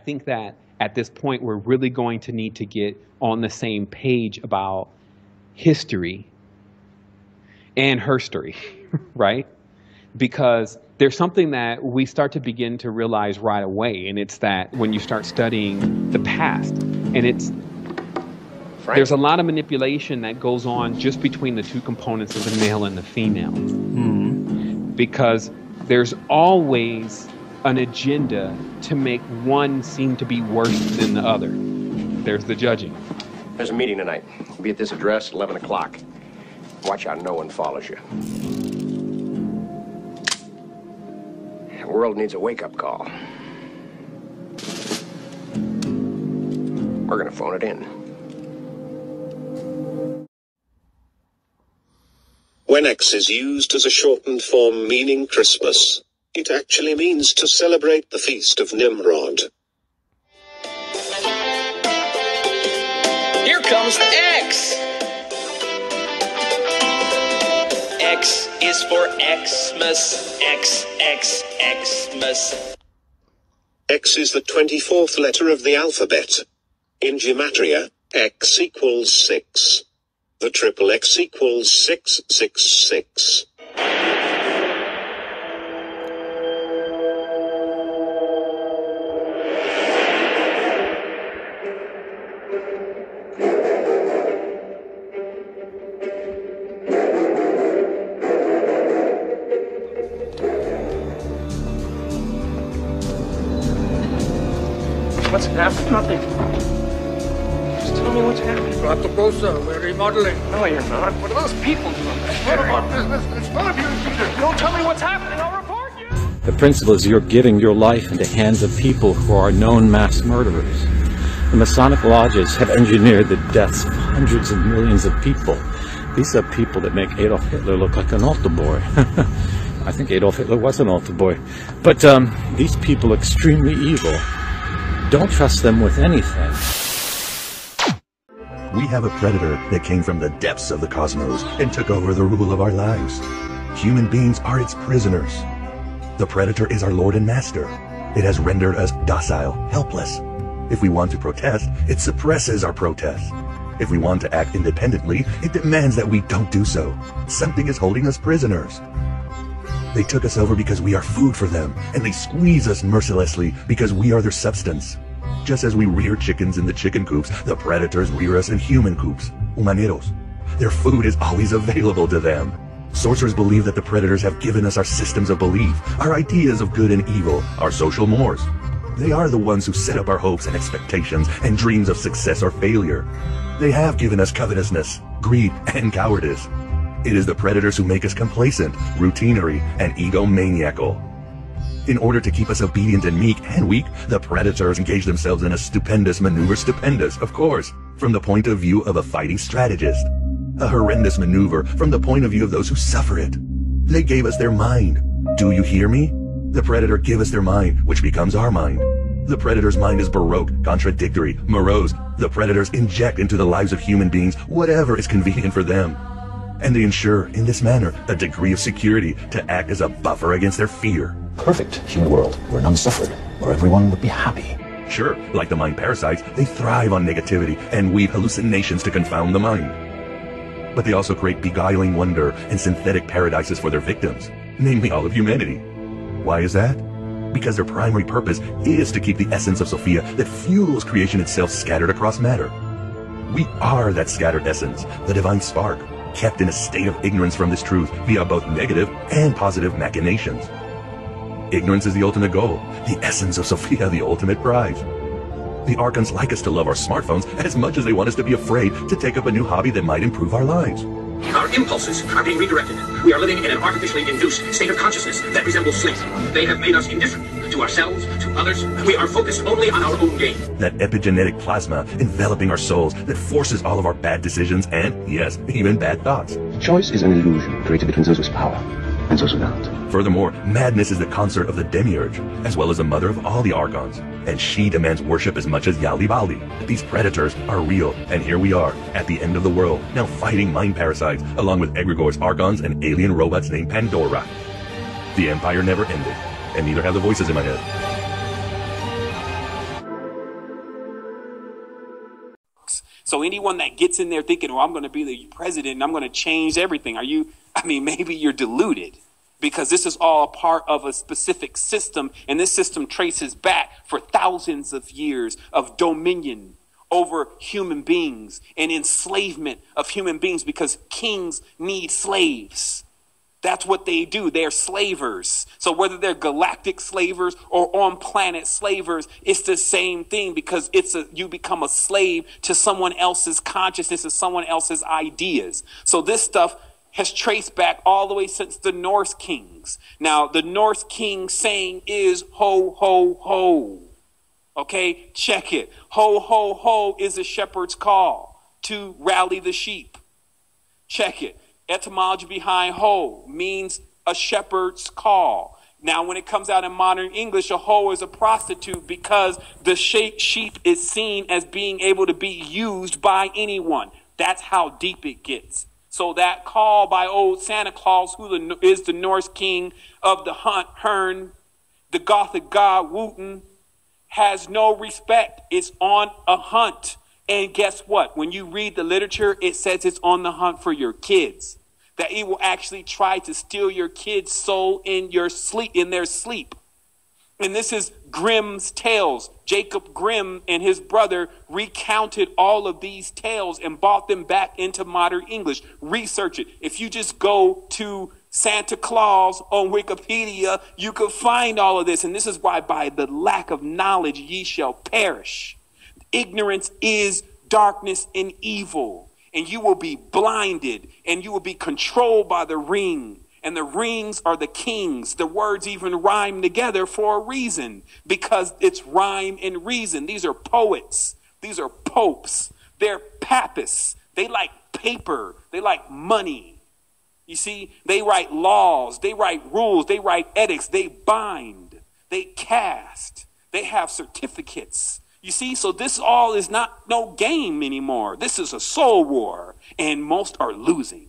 think that at this point, we're really going to need to get on the same page about history and herstory, right? Because there's something that we start to begin to realize right away, and it's that when you start studying the past, and there's a lot of manipulation that goes on just between the two components of the male and the female. Because there's always an agenda to make one seem to be worse than the other. There's the judging. There's a meeting tonight. We'll be at this address, 11 o'clock. Watch out no one follows you. The world needs a wake-up call. We're gonna phone it in. When X is used as a shortened form meaning Christmas, it actually means to celebrate the feast of Nimrod. Here comes X! X is for Xmas. Xmas. X is the 24th letter of the alphabet. In gematria, X equals 6. The triple X equals 666. What's happening? Nothing. Just tell me what's happening. We're remodeling. No, you're not. What are those people doing? What about business? It's fun of you, Peter. Don't tell me what's happening. I'll report you. The principle is you're giving your life into hands of people who are known mass murderers. The Masonic lodges have engineered the deaths of hundreds of millions of people. These are people that make Adolf Hitler look like an altar boy. I think Adolf Hitler was an altar boy. But these people are extremely evil. Don't trust them with anything. We have a predator that came from the depths of the cosmos and took over the rule of our lives. Human beings are its prisoners. The predator is our lord and master. It has rendered us docile, helpless. If we want to protest, it suppresses our protest. If we want to act independently, it demands that we don't do so. Something is holding us prisoners. They took us over because we are food for them, and they squeeze us mercilessly because we are their substance. Just as we rear chickens in the chicken coops, the predators rear us in human coops, humaneros. Their food is always available to them. Sorcerers believe that the predators have given us our systems of belief, our ideas of good and evil, our social mores. They are the ones who set up our hopes and expectations and dreams of success or failure. They have given us covetousness, greed, and cowardice. It is the predators who make us complacent, routinary, and egomaniacal. In order to keep us obedient and meek and weak, the predators engage themselves in a stupendous maneuver, stupendous, of course, from the point of view of a fighting strategist. A horrendous maneuver from the point of view of those who suffer it. They gave us their mind. Do you hear me? The predator gave us their mind, which becomes our mind. The predator's mind is baroque, contradictory, morose. The predators inject into the lives of human beings whatever is convenient for them. And they ensure, in this manner, a degree of security to act as a buffer against their fear. Perfect human world where none suffered, where everyone would be happy. Sure, like the mind parasites, they thrive on negativity and weave hallucinations to confound the mind. But they also create beguiling wonder and synthetic paradises for their victims, namely all of humanity. Why is that? Because their primary purpose is to keep the essence of Sophia that fuels creation itself scattered across matter. We are that scattered essence, the divine spark, kept in a state of ignorance from this truth via both negative and positive machinations. Ignorance is the ultimate goal, the essence of Sophia the ultimate prize. The Archons like us to love our smartphones as much as they want us to be afraid to take up a new hobby that might improve our lives. Our impulses are being redirected. We are living in an artificially induced state of consciousness that resembles sleep. They have made us indifferent to ourselves, to others. We are focused only on our own gain. That epigenetic plasma enveloping our souls that forces all of our bad decisions and, yes, even bad thoughts. Choice is an illusion created between those with power and those without. Furthermore, madness is the consort of the demiurge, as well as the mother of all the Archons, and she demands worship as much as Yaldi. These predators are real, and here we are, at the end of the world, now fighting mind parasites, along with egregores, Archons, and alien robots named Pandora. The Empire never ended, and neither have the voices in my head. So anyone that gets in there thinking, oh, I'm going to be the president and I'm going to change everything. Maybe you're deluded, because this is all a part of a specific system. And this system traces back for thousands of years of dominion over human beings and enslavement of human beings, because kings need slaves. That's what they do. They're slavers. So whether they're galactic slavers or on planet slavers, it's the same thing, because you become a slave to someone else's consciousness, to someone else's ideas. So this stuff has traced back all the way since the Norse kings. Now, the Norse king saying is ho, ho, ho. Okay, check it. Ho, ho, ho is a shepherd's call to rally the sheep. Check it. Etymology behind ho means a shepherd's call. Now, when it comes out in modern English, a hoe is a prostitute, because the sheep is seen as being able to be used by anyone. That's how deep it gets. So that call by old Santa Claus, who is the Norse king of the Hern, the Gothic god Wotan, has no respect. It's on a hunt. And guess what? When you read the literature, it says it's on the hunt for your kids. That it will actually try to steal your kid's soul in their sleep. And this is Grimm's tales. Jacob Grimm and his brother recounted all of these tales and brought them back into modern English. Research it. If you just go to Santa Claus on Wikipedia, you could find all of this. And this is why by the lack of knowledge ye shall perish. Ignorance is darkness and evil, and you will be blinded, and you will be controlled by the ring. And the rings are the kings. The words even rhyme together for a reason, because it's rhyme and reason. These are poets. These are popes. They're papists. They like paper. They like money. You see, they write laws. They write rules. They write edicts. They bind. They cast. They have certificates. You see, so this all is not no game anymore. This is a soul war, and most are losing.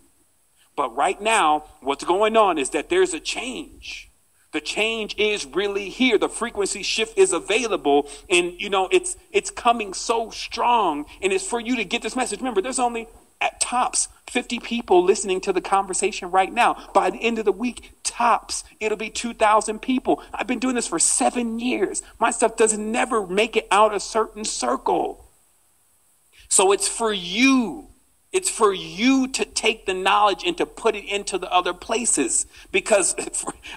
But right now, what's going on is that there's a change. The change is really here. The frequency shift is available, and it's coming so strong, and it's for you to get this message. Remember, there's only at tops 50 people listening to the conversation right now. By the end of the week, tops, it'll be 2,000 people. I've been doing this for 7 years. My stuff doesn't never make it out a certain circle. So it's for you. It's for you to take the knowledge and to put it into the other places. Because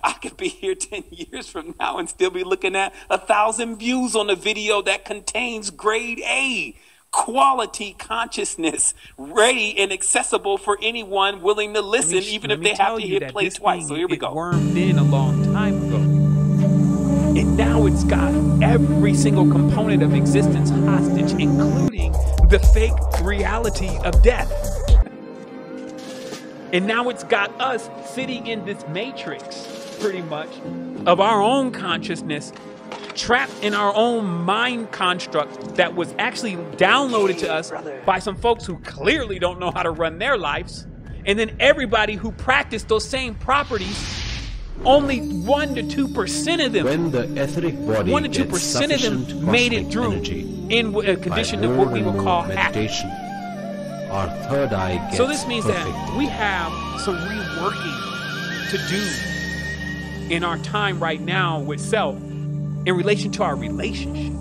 I could be here 10 years from now and still be looking at 1,000 views on a video that contains grade A quality consciousness, ready and accessible for anyone willing to listen, even if they have to hit play twice. So here we go. Wormed in a long time ago, and now it's got every single component of existence hostage, including the fake reality of death. And now it's got us sitting in this matrix, pretty much, of our own consciousness, trapped in our own mind construct that was actually downloaded to us by some folks who clearly don't know how to run their lives. And then everybody who practiced those same properties, only 1 to 2% of them, when the etheric body 1 to 2% of them made it through in a condition of what we would call meditation. Our third eye gets so this means perfect. that we have some reworking to do in our time right now with self, in relation to our relationship.